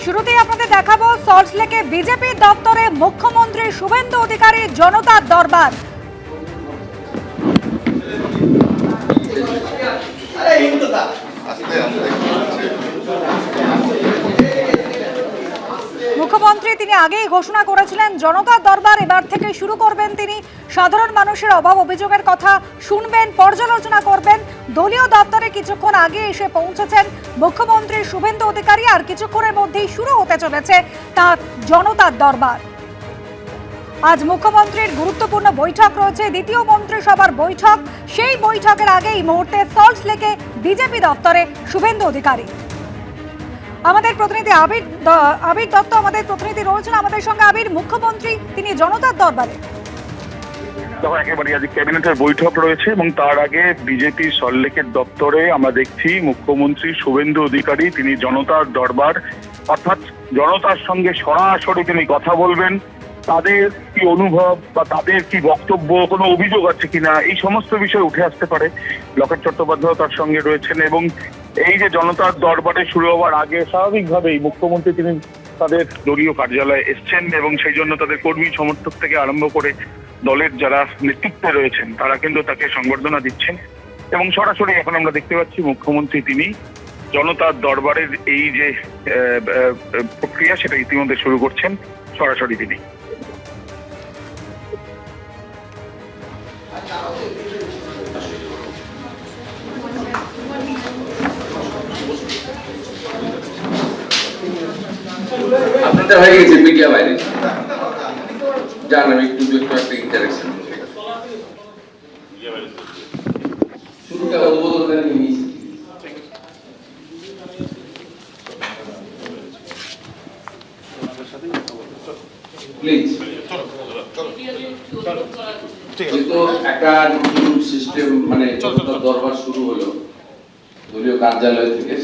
শুরুতেই আপনাদের দেখাবো সল্টলেকে বিজেপি দপ্তরে মুখ্যমন্ত্রী শুভেন্দু অধিকারীর জনতার দরবার। মুখ্যমন্ত্রী তিনি আগেই ঘোষণা করেছিলেন জনতার দরবার এবার থেকে শুরু করবেন। তিনি সাধারণ মানুষের অভাব অভিযোগের কথা শুনবেন, পর্যালোচনা করবেন। দলীয় দপ্তরে কিছুক্ষণ আগে এসে পৌঁছেছেন মুখ্যমন্ত্রী শুভেন্দু অধিকারী, আর কিছুক্ষণের মধ্যেই শুরু হতে চলেছে তার জনতার দরবার। আজ মুখ্যমন্ত্রীর গুরুত্বপূর্ণ বৈঠক রয়েছে, দ্বিতীয় মন্ত্রিসভার বৈঠক। সেই বৈঠকের আগে এই মুহূর্তে সল্টলেকে বিজেপি দপ্তরে শুভেন্দু অধিকারী। আমাদের প্রতিনিধি আবির দত্ত আমাদের প্রতিনিধি রয়েছেন আমাদের সঙ্গে। আবির, মুখ্যমন্ত্রী তিনি জনতার দরবারে। দেখো, একেবারে আজ ক্যাবিনেটের বৈঠক রয়েছে এবং তার আগে বিজেপি সল্টলেকের দপ্তরে আমরা দেখছি মুখ্যমন্ত্রী শুভেন্দু অধিকারী তিনি জনতার দরবার, অর্থাৎ জনতার সঙ্গে সরাসরি তিনি কথা বলবেন। তাদের কি অনুভব বা তাদের কি বক্তব্য, কোনো অভিযোগ আছে কিনা, এই সমস্ত বিষয় উঠে আসতে পারে। লকেট চট্টোপাধ্যায় তার সঙ্গে রয়েছেন এবং এই যে জনতার দরবারে শুরু হওয়ার আগে স্বাভাবিকভাবেই মুখ্যমন্ত্রী তিনি তাদের দলীয় কার্যালয়ে এসছেন এবং সেই জন্য তাদের কর্মী সমর্থক থেকে আরম্ভ করে দলের যারা নেতৃত্বে রয়েছেন তারা কিন্তু তাকে সংবর্ধনা দিচ্ছেন এবং সরাসরি এখন আমরা দেখতে পাচ্ছি মুখ্যমন্ত্রী তিনি জনতার দরবারের এই যে প্রক্রিয়া সেটা ইতিমধ্যে শুরু করছেন সরাসরি তিনি। আপনাদের হয়ে গেছে মিডিয়া বাইরে জান, আমি একটু একটা ইন্টারেকশন শুরুটা উদ্বোধন করে নিয়েছি। প্লিজ, যেহেতু একটা নতুন সিস্টেম মানে দরবার শুরু হলো দলীয় কার্যালয় থেকে,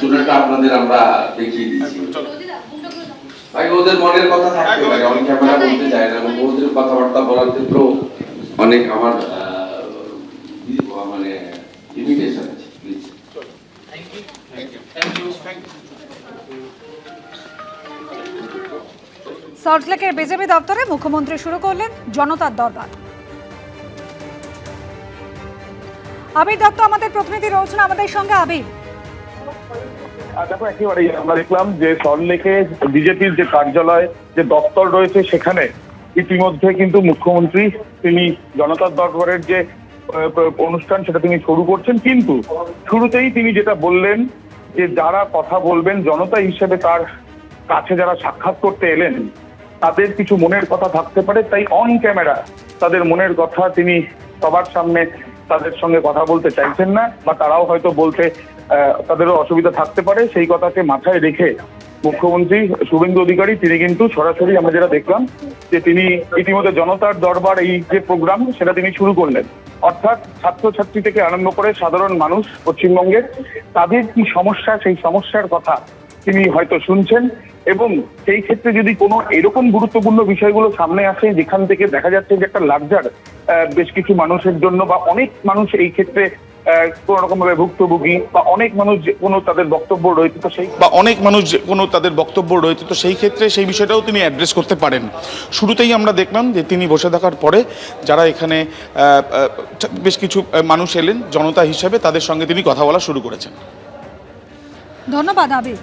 সেটা আপনাদের আমরা দেখিয়ে দিচ্ছি। ভাই, ওদের মনের কথা থাকতে পারে, অনেক ক্যামেরা বলতে চায় না এবং ওদের কথাবার্তা বলার ক্ষেত্রেও অনেক আমার মানে লিমিটেশন আছে। প্লিজ। সল্টলেকের বিজেপি দপ্তরে মুখ্যমন্ত্রী শুরু করলেন জনতার দরবার। আবির দত্ত আমাদের প্রতিনিধি রয়েছেন আমাদের সঙ্গে। আবির, দেখো, একেবারেই আমরা দেখলাম যে সল্টলেকে বিজেপির যে কার্যালয় যে দপ্তর রয়েছে সেখানে ইতিমধ্যে কিন্তু মুখ্যমন্ত্রী তিনি জনতার দরবারের যে অনুষ্ঠান সেটা তিনি শুরু করছেন। কিন্তু শুরুতেই তিনি যেটা বললেন যে যারা কথা বলবেন জনতা হিসেবে তার কাছে যারা সাক্ষাৎ করতে এলেন তাদের কিছু মনের কথা থাকতে পারে, তাই অন ক্যামেরা তাদের মনের কথা তিনি সবার সামনে তাদের সঙ্গে কথা বলতে চাইছেন না, বা তারাও হয়তো বলতে তাদেরও অসুবিধা থাকতে পারে। সেই কথাকে মাথায় রেখে মুখ্যমন্ত্রী শুভেন্দু অধিকারী তিনি কিন্তু সরাসরি আমরা যেটা দেখলাম যে তিনি ইতিমধ্যে জনতার দরবার এই যে প্রোগ্রাম সেটা তিনি শুরু করলেন। অর্থাৎ ছাত্রছাত্রী থেকে আরম্ভ করে সাধারণ মানুষ পশ্চিমবঙ্গের তাদের কি সমস্যা সেই সমস্যার কথা তিনি হয়তো শুনছেন এবং সেই ক্ষেত্রে যদি কোনো এরকম গুরুত্বপূর্ণ বিষয়গুলো সামনে আসে যেখান থেকে দেখা যাচ্ছে যে একটা লার্জার বেশ কিছু মানুষের জন্য বা অনেক মানুষ এই ক্ষেত্রে কোন রকম ভাবে ভুক্তভোগী বা অনেক মানুষ কোনো তাদের বক্তব্য রয়েছে তো সেই ক্ষেত্রে সেই বিষয়টাও তিনি অ্যাড্রেস করতে পারেন। শুরুতেই আমরা দেখলাম যে তিনি বসে থাকার পরে যারা এখানে বেশ কিছু মানুষ এলেন জনতা হিসেবে তাদের সঙ্গে তিনি কথা বলা শুরু করেছেন। ধন্যবাদ আবির।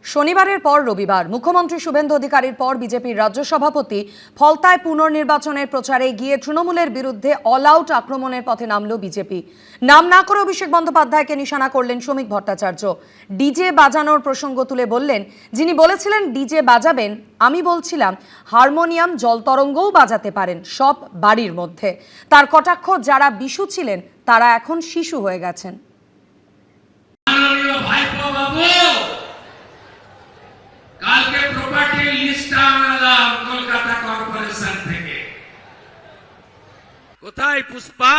শনিবারের পর রবিবার মুখ্যমন্ত্রী শুভেন্দু অধিকারীর পর বিজেপির রাজ্য সভাপতি ফলতায় পুনর্নির্বাচনের প্রচারে গিয়ে তৃণমূলের বিরুদ্ধে অল আউট আক্রমণের পথে নামল বিজেপি। নাম না করে অভিষেক বন্দ্যোপাধ্যায়কে নিশানা করলেন শ্রমিক ভট্টাচার্য। ডিজে বাজানোর প্রসঙ্গ তুলে বললেন, যিনি বলেছিলেন ডিজে বাজাবেন, আমি বলছিলাম হারমোনিয়াম জলতরঙ্গও বাজাতে পারেন, সব বাড়ির মধ্যে। তার কটাক্ষ যারা বিশু ছিলেন তারা এখন শিশু হয়ে গেছেন। কালকে প্রপার্টি লিস্ট আনলাম কলকাতা কর্পোরেশন থেকে। কোথায় পুষ্পা,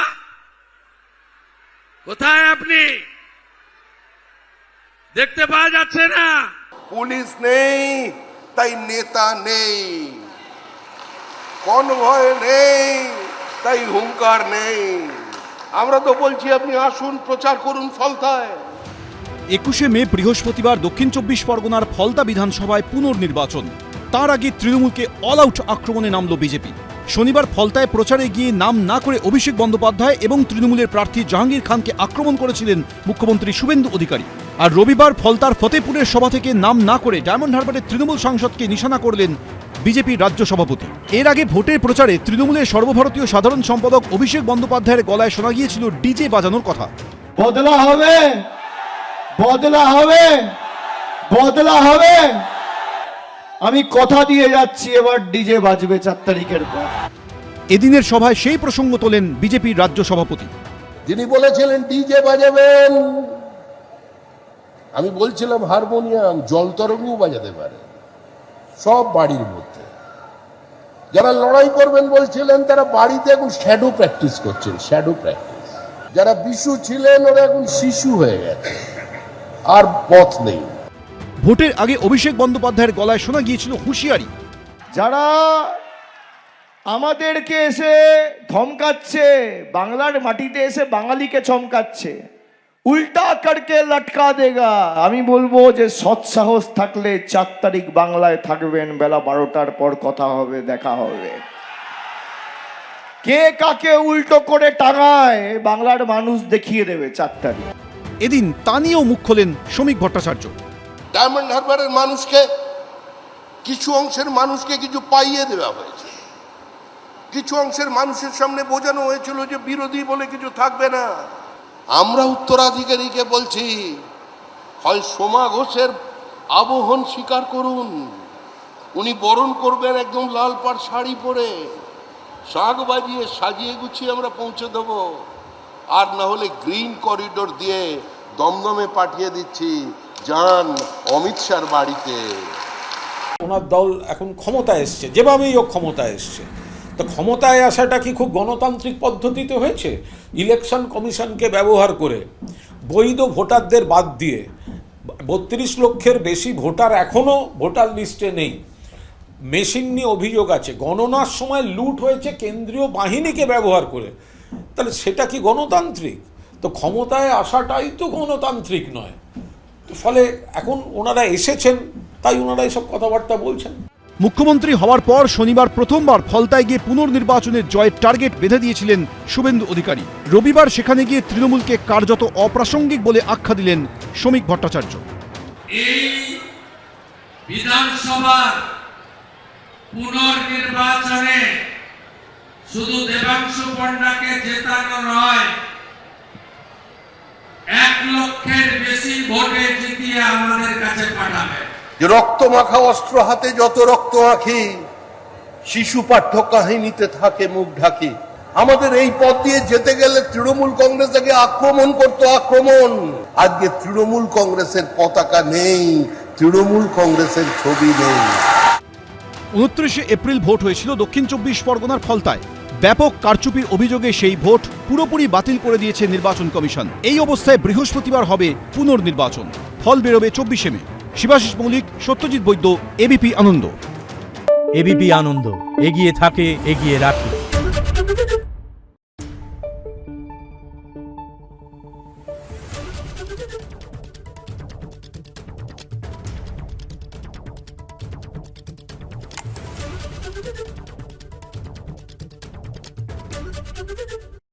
কোথায় আপনি? দেখতে পাওয়া যাচ্ছে না। পুলিশ নেই তাই নেতা নেই। কনভয় নেই, তাই হুঙ্কার নেই। আমরা তো বলছি আপনি আসুন, প্রচার করুন ফলতায়। 21শে মে বৃহস্পতিবার দক্ষিণ 24 পরগনার ফলতা বিধানসভায় পুনর্নির্বাচন। তার আগে তৃণমূলকে অল আউট আক্রমণে নামল বিজেপি। শনিবার ফলতায় প্রচারে গিয়ে নাম না করে অভিষেক বন্দ্যোপাধ্যায় এবং তৃণমূলের প্রার্থী জাহাঙ্গীর খানকে আক্রমণ করেছিলেন মুখ্যমন্ত্রী শুভেন্দু অধিকারী। আর রবিবার ফলতার ফতেপুরের সভা থেকে নাম না করে ডায়মন্ড হারবারের তৃণমূল সাংসদকে নিশানা করলেন বিজেপির রাজ্য সভাপতি। এর আগে ভোটের প্রচারে তৃণমূলের সর্বভারতীয় সাধারণ সম্পাদক অভিষেক বন্দ্যোপাধ্যায়ের গলায় শোনা গিয়েছিল ডিজে বাজানোর কথা। বদলা হবে, বদলা হবে, বদলা হবে। আমি কথা দিয়ে যাচ্ছি, এবার ডিজে বাজবে 4 তারিখের পর। এদিনের সভায় সেই প্রসঙ্গ তোলেন বিজেপির রাজ্য সভাপতি। যিনি বলেছিলেন ডিজে বাজাবেন, আমি বলছিলাম হারমোনিয়াম, জল তরঙ্গও বাজাতে পারে, সব বাড়ির মধ্যে। যারা লড়াই করবেন বলছিলেন তারা বাড়িতে এখন শ্যাডো প্র্যাকটিস করছেন, শ্যাডো প্র্যাকটিস। যারা বিশু ছিলেন ওরা এখন শিশু হয়ে গেছে, আর পথ নেই। ভোটের আগে অভিষেক বন্দ্যোপাধ্যায়ের গলায় শোনা গিয়েছিল হুঁশিয়ারি। যারা আমাদেরকে এসে ধমকাচ্ছে, বাংলার মাটিতে এসে বাঙালিকে চমকাচ্ছে, উল্টা করকে লটকা দেগা, আমি বলবো যে সৎসাহস থাকলে 4 তারিখ বাংলায় থাকবেন, বেলা 12টার পর কথা হবে, দেখা হবে। কে কাকে উল্টো করে টাঙায় বাংলার মানুষ দেখিয়ে দেবে 4 তারিখ। এদিন তা নিয়েও মুখ খোলেন শ্রমিক ভট্টাচার্য। ডায়মন্ড হারবারের মানুষকে, কিছু অংশের মানুষকে কিছু পাইয়ে দেওয়া হয়েছে, কিছু অংশের মানুষের সামনে বোঝানো হয়েছিল যে বিরোধী বলে কিছু থাকবে না। আমরা উত্তরাধিকারীকে বলছি, হয় সোমা ঘোষের আবহন স্বীকার করুন, উনি বরণ করবেন একদম লাল পাড় শাড়ি পরে, শাঁখ বাজিয়ে সাজিয়ে গুছিয়ে আমরা পৌঁছে দেব, আর না হলে গ্রিন করিডোর দিয়ে দমদমে পাঠিয়ে দিচ্ছি, যান অমিত শাহর বাড়িতে। ওনার দল এখন ক্ষমতায় এসছে, যেভাবেই ও ক্ষমতায় এসছে, তো ক্ষমতায় আসাটা কি খুব গণতান্ত্রিক পদ্ধতিতে হয়েছে? ইলেকশন কমিশনকে ব্যবহার করে বৈধ ভোটারদের বাদ দিয়ে 32 লক্ষের বেশি ভোটার এখনও ভোটার লিস্টে নেই। মেশিন নিয়ে অভিযোগ আছে, গণনার সময় লুট হয়েছে কেন্দ্রীয় বাহিনীকে ব্যবহার করে। তাহলে সেটা কি গণতান্ত্রিক? তো ক্ষমতায় আসাটাই তো গণতান্ত্রিক নয়। তো ফলে এখন ওনারা এসেছেন, তাই ওনারা এসব কথাবার্তা বলছেন। মুখ্যমন্ত্রী হওয়ার পর শনিবার প্রথমবার ফলতায় গিয়ে পুনর্নির্বাচনের জয়ের টার্গেট বেঁধে দিয়েছিলেন শুভেন্দু অধিকারী। রবিবার সেখানে গিয়ে তৃণমূলকে কার্যত অপ্রাসঙ্গিক বলে আখ্যা দিলেন শ্রমিক ভট্টাচার্য। এই বিধানসভার পুনর্নির্বাচনে শুধু দেবাংশু পণ্ডাকে জেতানো নয়, 1 লক্ষের বেশি ভোটে জিতিয়ে আমাদের কাছে পাঠাবে। যে রক্ত মাখা অস্ত্র হাতে যত রক্ত মাখি, শিশু পাঠ্য কাহিনীতে থাকে মুখ ঢাকি। আমাদের এই পথ দিয়ে যেতে গেলে তৃণমূল কংগ্রেস আগে আক্রমণ করতো, আক্রমণ। আজকে তৃণমূল কংগ্রেসের পতাকা নেই, তৃণমূল কংগ্রেসের ছবি নেই। 29শে এপ্রিল ভোট হয়েছিল দক্ষিণ 24 পরগনার ফলতায়। ব্যাপক কারচুপির অভিযোগে সেই ভোট পুরোপুরি বাতিল করে দিয়েছে নির্বাচন কমিশন। এই অবস্থায় বৃহস্পতিবার হবে পুনর্নির্বাচন। ফল বেরোবে 24শে মে। শিবাশিস মৌলিক, সত্যজিৎ বৈদ্য, এবিপি আনন্দ। এবিপি আনন্দ, এগিয়ে থাকে, এগিয়ে রাখে।